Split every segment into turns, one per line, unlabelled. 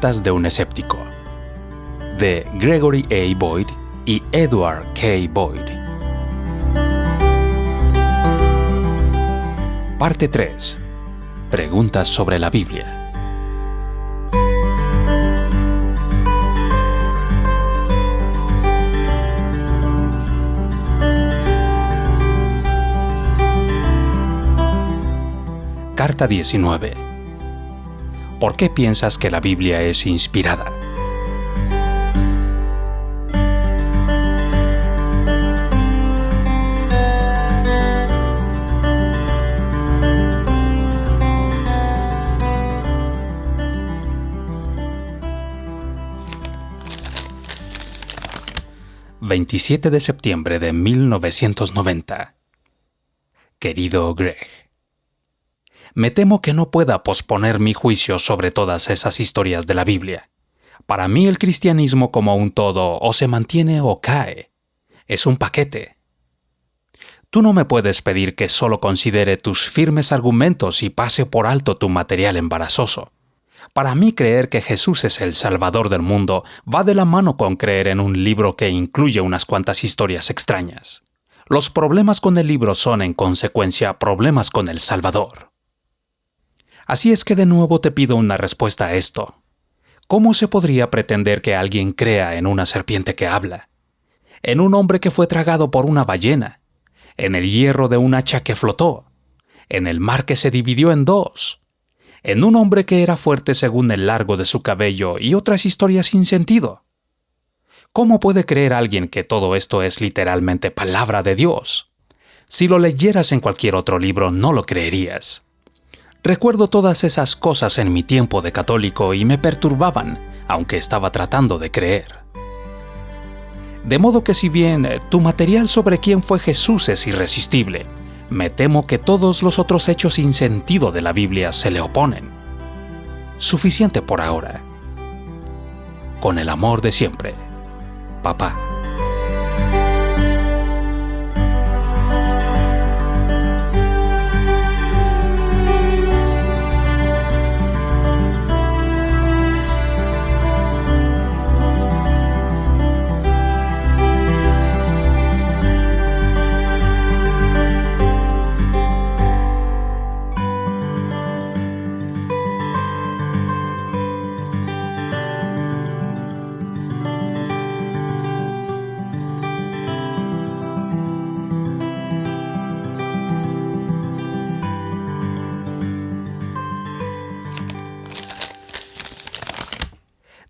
Cartas de un escéptico, de Gregory A. Boyd y Edward K. Boyd. Parte 3. Preguntas sobre la Biblia. Carta 19. ¿Por qué piensas que la Biblia es inspirada? ...27 de septiembre de 1990. Querido Greg, me temo que no pueda posponer mi juicio sobre todas esas historias de la Biblia. Para mí el cristianismo como un todo o se mantiene o cae. Es un paquete. Tú no me puedes pedir que solo considere tus firmes argumentos y pase por alto tu material embarazoso. Para mí creer que Jesús es el Salvador del mundo va de la mano con creer en un libro que incluye unas cuantas historias extrañas. Los problemas con el libro son, en consecuencia, problemas con el Salvador. Así es que de nuevo te pido una respuesta a esto. ¿Cómo se podría pretender que alguien crea en una serpiente que habla? En un hombre que fue tragado por una ballena? ¿En el hierro de un hacha que flotó? ¿En el mar que se dividió en dos? ¿En un hombre que era fuerte según el largo de su cabello y otras historias sin sentido? ¿Cómo puede creer alguien que todo esto es literalmente palabra de Dios? Si lo leyeras en cualquier otro libro, no lo creerías. Recuerdo todas esas cosas en mi tiempo de católico y me perturbaban, aunque estaba tratando de creer. De modo que si bien tu material sobre quién fue Jesús es irresistible, me temo que todos los otros hechos sin sentido de la Biblia se le oponen. Suficiente por ahora. Con el amor de siempre, Papá.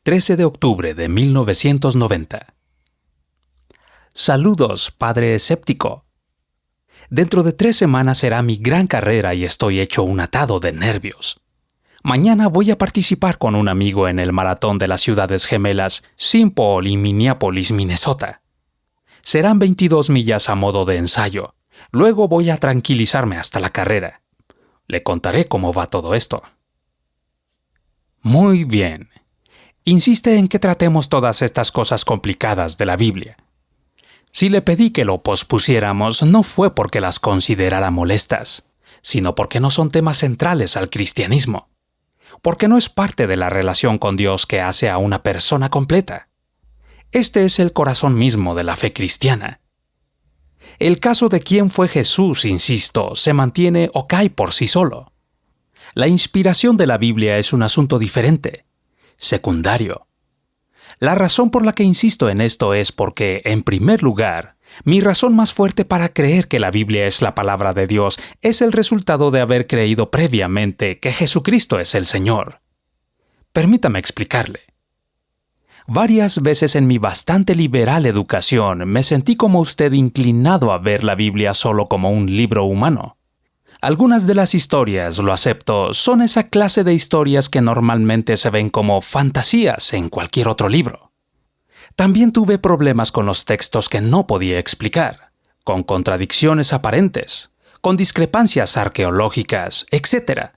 ...13 de octubre de 1990. Saludos, padre escéptico. Dentro de 3 semanas será mi gran carrera y estoy hecho un atado de nervios. Mañana voy a participar con un amigo en el maratón de las ciudades gemelas St. Paul y Minneapolis, Minnesota. Serán 22 millas a modo de ensayo. Luego voy a tranquilizarme hasta la carrera. Le contaré cómo va todo esto. Muy bien. Insiste en que tratemos todas estas cosas complicadas de la Biblia. Si le pedí que lo pospusiéramos, no fue porque las considerara molestas, sino porque no son temas centrales al cristianismo. Porque no es parte de la relación con Dios que hace a una persona completa. Este es el corazón mismo de la fe cristiana. El caso de quién fue Jesús, insisto, se mantiene o cae por sí solo. La inspiración de la Biblia es un asunto diferente. Secundario. La razón por la que insisto en esto es porque, en primer lugar, mi razón más fuerte para creer que la Biblia es la palabra de Dios es el resultado de haber creído previamente que Jesucristo es el Señor. Permítame explicarle. Varias veces en mi bastante liberal educación me sentí como usted inclinado a ver la Biblia solo como un libro humano. Algunas de las historias, lo acepto, son esa clase de historias que normalmente se ven como fantasías en cualquier otro libro. También tuve problemas con los textos que no podía explicar, con contradicciones aparentes, con discrepancias arqueológicas, etc.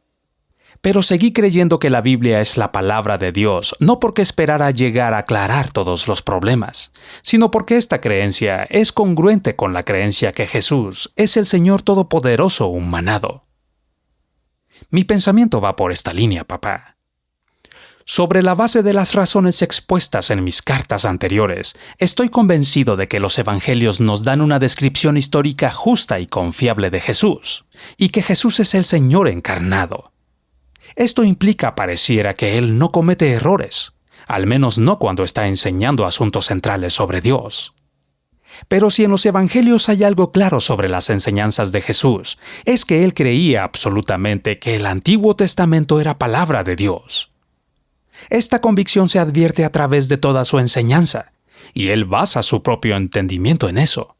Pero seguí creyendo que la Biblia es la palabra de Dios, no porque esperara llegar a aclarar todos los problemas, sino porque esta creencia es congruente con la creencia que Jesús es el Señor Todopoderoso humanado. Mi pensamiento va por esta línea, papá. Sobre la base de las razones expuestas en mis cartas anteriores, estoy convencido de que los evangelios nos dan una descripción histórica justa y confiable de Jesús, y que Jesús es el Señor encarnado. Esto implica, pareciera, que Él no comete errores, al menos no cuando está enseñando asuntos centrales sobre Dios. Pero si en los evangelios hay algo claro sobre las enseñanzas de Jesús, es que Él creía absolutamente que el Antiguo Testamento era palabra de Dios. Esta convicción se advierte a través de toda su enseñanza, y Él basa su propio entendimiento en eso.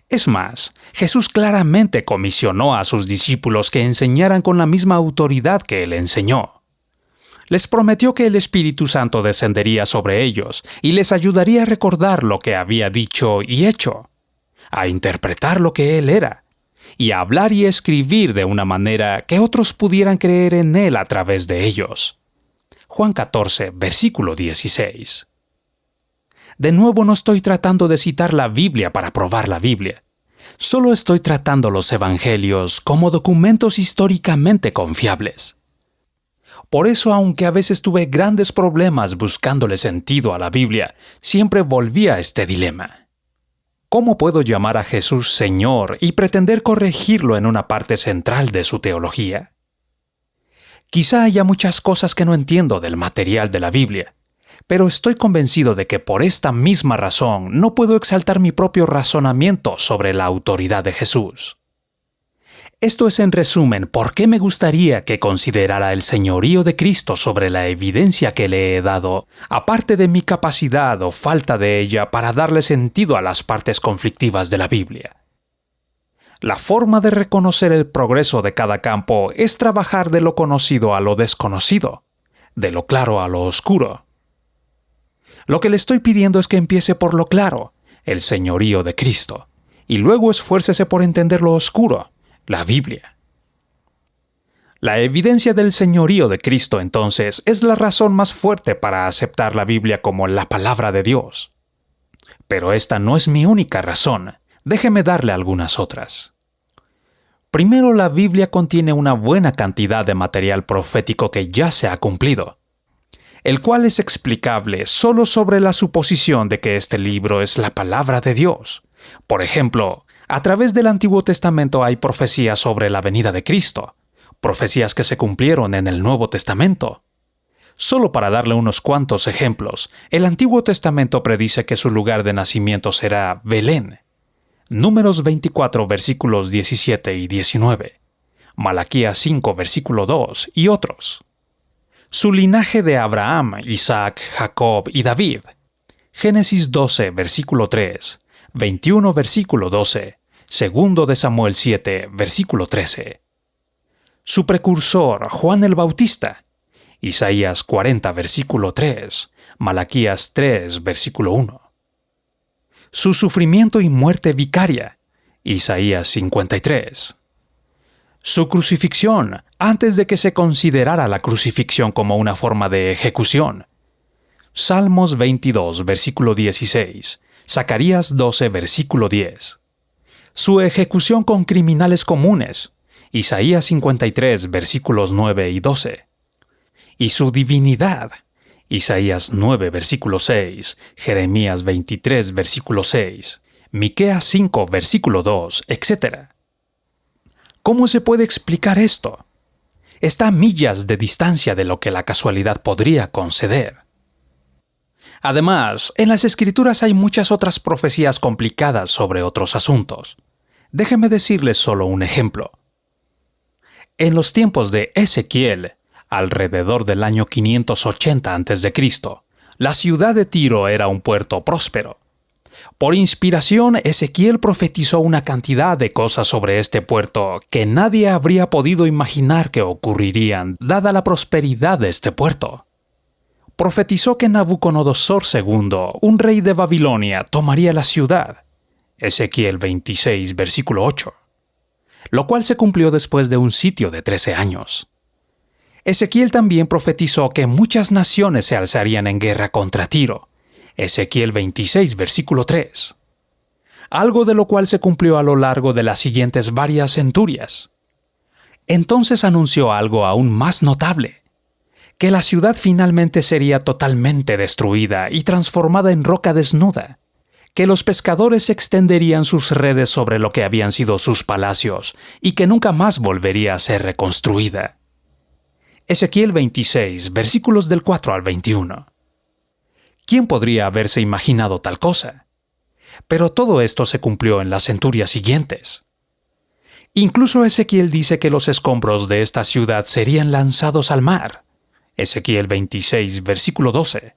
Es más, Jesús claramente comisionó a sus discípulos que enseñaran con la misma autoridad que Él enseñó. Les prometió que el Espíritu Santo descendería sobre ellos y les ayudaría a recordar lo que había dicho y hecho, a interpretar lo que Él era, y a hablar y escribir de una manera que otros pudieran creer en Él a través de ellos. Juan 14, versículo 16. De nuevo, no estoy tratando de citar la Biblia para probar la Biblia. Solo estoy tratando los evangelios como documentos históricamente confiables. Por eso, aunque a veces tuve grandes problemas buscándole sentido a la Biblia, siempre volví a este dilema. ¿Cómo puedo llamar a Jesús Señor y pretender corregirlo en una parte central de su teología? Quizá haya muchas cosas que no entiendo del material de la Biblia, pero estoy convencido de que por esta misma razón no puedo exaltar mi propio razonamiento sobre la autoridad de Jesús. Esto es en resumen por qué me gustaría que considerara el señorío de Cristo sobre la evidencia que le he dado, aparte de mi capacidad o falta de ella para darle sentido a las partes conflictivas de la Biblia. La forma de reconocer el progreso de cada campo es trabajar de lo conocido a lo desconocido, de lo claro a lo oscuro. Lo que le estoy pidiendo es que empiece por lo claro, el señorío de Cristo, y luego esfuércese por entender lo oscuro, la Biblia. La evidencia del señorío de Cristo, entonces, es la razón más fuerte para aceptar la Biblia como la palabra de Dios. Pero esta no es mi única razón. Déjeme darle algunas otras. Primero, la Biblia contiene una buena cantidad de material profético que ya se ha cumplido, el cual es explicable solo sobre la suposición de que este libro es la palabra de Dios. Por ejemplo, a través del Antiguo Testamento hay profecías sobre la venida de Cristo, profecías que se cumplieron en el Nuevo Testamento. Solo para darle unos cuantos ejemplos, el Antiguo Testamento predice que su lugar de nacimiento será Belén. Números 24, versículos 17 y 19. Malaquías 5, versículo 2 y otros. Su linaje de Abraham, Isaac, Jacob y David. Génesis 12, versículo 3. 21, versículo 12. Segundo de Samuel 7, versículo 13. Su precursor, Juan el Bautista. Isaías 40, versículo 3. Malaquías 3, versículo 1. Su sufrimiento y muerte vicaria. Isaías 53. Su crucifixión, antes de que se considerara la crucifixión como una forma de ejecución. Salmos 22, versículo 16. Zacarías 12, versículo 10. Su ejecución con criminales comunes. Isaías 53, versículos 9 y 12. Y su divinidad. Isaías 9, versículo 6, Jeremías 23, versículo 6, Miqueas 5, versículo 2, etc. ¿Cómo se puede explicar esto? Está a millas de distancia de lo que la casualidad podría conceder. Además, en las Escrituras hay muchas otras profecías complicadas sobre otros asuntos. Déjeme decirles solo un ejemplo. En los tiempos de Ezequiel, alrededor del año 580 a.C., la ciudad de Tiro era un puerto próspero. Por inspiración, Ezequiel profetizó una cantidad de cosas sobre este puerto que nadie habría podido imaginar que ocurrirían, dada la prosperidad de este puerto. Profetizó que Nabucodonosor II, un rey de Babilonia, tomaría la ciudad. Ezequiel 26, versículo 8. Lo cual se cumplió después de un sitio de 13 años. Ezequiel también profetizó que muchas naciones se alzarían en guerra contra Tiro. Ezequiel 26, versículo 3. Algo de lo cual se cumplió a lo largo de las siguientes varias centurias. Entonces anunció algo aún más notable, que la ciudad finalmente sería totalmente destruida y transformada en roca desnuda, que los pescadores extenderían sus redes sobre lo que habían sido sus palacios y que nunca más volvería a ser reconstruida. Ezequiel 26, versículos del 4 al 21. ¿Quién podría haberse imaginado tal cosa? Pero todo esto se cumplió en las centurias siguientes. Incluso Ezequiel dice que los escombros de esta ciudad serían lanzados al mar. Ezequiel 26, versículo 12.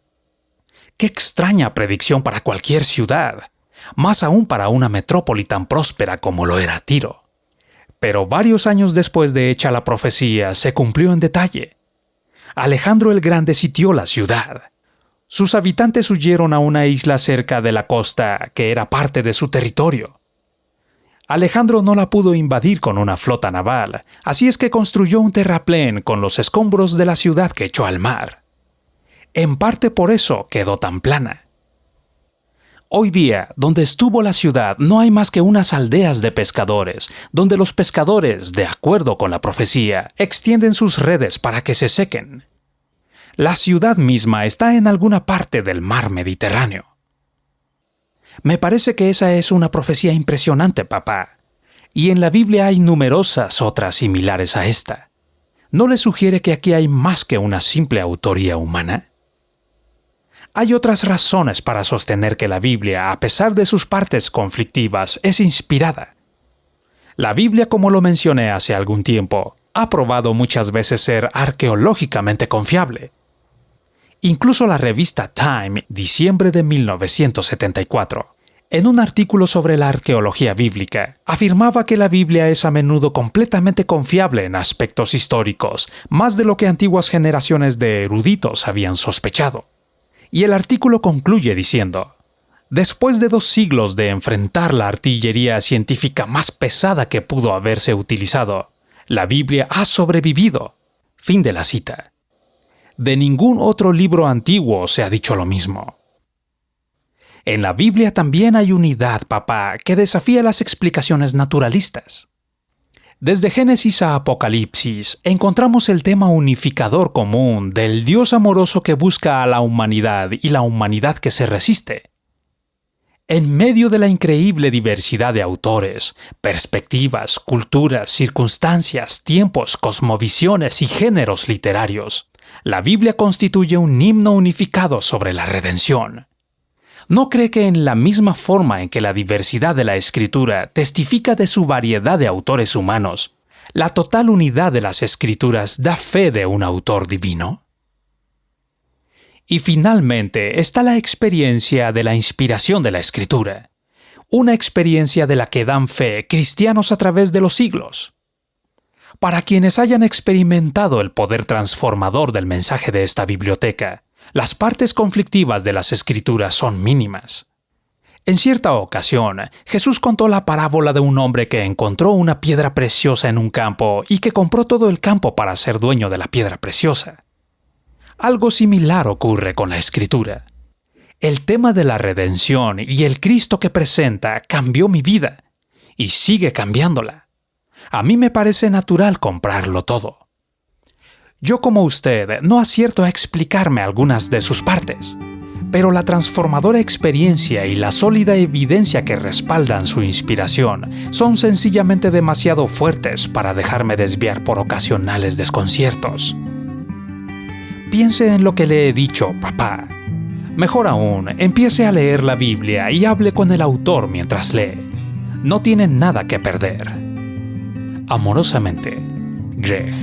¡Qué extraña predicción para cualquier ciudad! Más aún para una metrópoli tan próspera como lo era Tiro. Pero varios años después de hecha la profecía, se cumplió en detalle. Alejandro el Grande sitió la ciudad. Sus habitantes huyeron a una isla cerca de la costa que era parte de su territorio. Alejandro no la pudo invadir con una flota naval, así es que construyó un terraplén con los escombros de la ciudad que echó al mar. En parte por eso quedó tan plana. Hoy día, donde estuvo la ciudad, no hay más que unas aldeas de pescadores, donde los pescadores, de acuerdo con la profecía, extienden sus redes para que se sequen. La ciudad misma está en alguna parte del mar Mediterráneo. Me parece que esa es una profecía impresionante, papá. Y en la Biblia hay numerosas otras similares a esta. ¿No le sugiere que aquí hay más que una simple autoría humana? Hay otras razones para sostener que la Biblia, a pesar de sus partes conflictivas, es inspirada. La Biblia, como lo mencioné hace algún tiempo, ha probado muchas veces ser arqueológicamente confiable. Incluso la revista Time, diciembre de 1974, en un artículo sobre la arqueología bíblica, afirmaba que la Biblia es a menudo completamente confiable en aspectos históricos, más de lo que antiguas generaciones de eruditos habían sospechado. Y el artículo concluye diciendo: después de 2 siglos de enfrentar la artillería científica más pesada que pudo haberse utilizado, la Biblia ha sobrevivido. Fin de la cita. De ningún otro libro antiguo se ha dicho lo mismo. En la Biblia también hay unidad, papá, que desafía las explicaciones naturalistas. Desde Génesis a Apocalipsis, encontramos el tema unificador común del Dios amoroso que busca a la humanidad y la humanidad que se resiste. En medio de la increíble diversidad de autores, perspectivas, culturas, circunstancias, tiempos, cosmovisiones y géneros literarios, la Biblia constituye un himno unificado sobre la redención. ¿No cree que en la misma forma en que la diversidad de la Escritura testifica de su variedad de autores humanos, la total unidad de las Escrituras da fe de un autor divino? Y finalmente está la experiencia de la inspiración de la Escritura, una experiencia de la que dan fe cristianos a través de los siglos. Para quienes hayan experimentado el poder transformador del mensaje de esta biblioteca, las partes conflictivas de las Escrituras son mínimas. En cierta ocasión, Jesús contó la parábola de un hombre que encontró una piedra preciosa en un campo y que compró todo el campo para ser dueño de la piedra preciosa. Algo similar ocurre con la Escritura. El tema de la redención y el Cristo que presenta cambió mi vida y sigue cambiándola. A mí me parece natural comprarlo todo. Yo, como usted, no acierto a explicarme algunas de sus partes, pero la transformadora experiencia y la sólida evidencia que respaldan su inspiración son sencillamente demasiado fuertes para dejarme desviar por ocasionales desconciertos. Piense en lo que le he dicho, papá. Mejor aún, empiece a leer la Biblia y hable con el autor mientras lee. No tiene nada que perder. Amorosamente, Greg.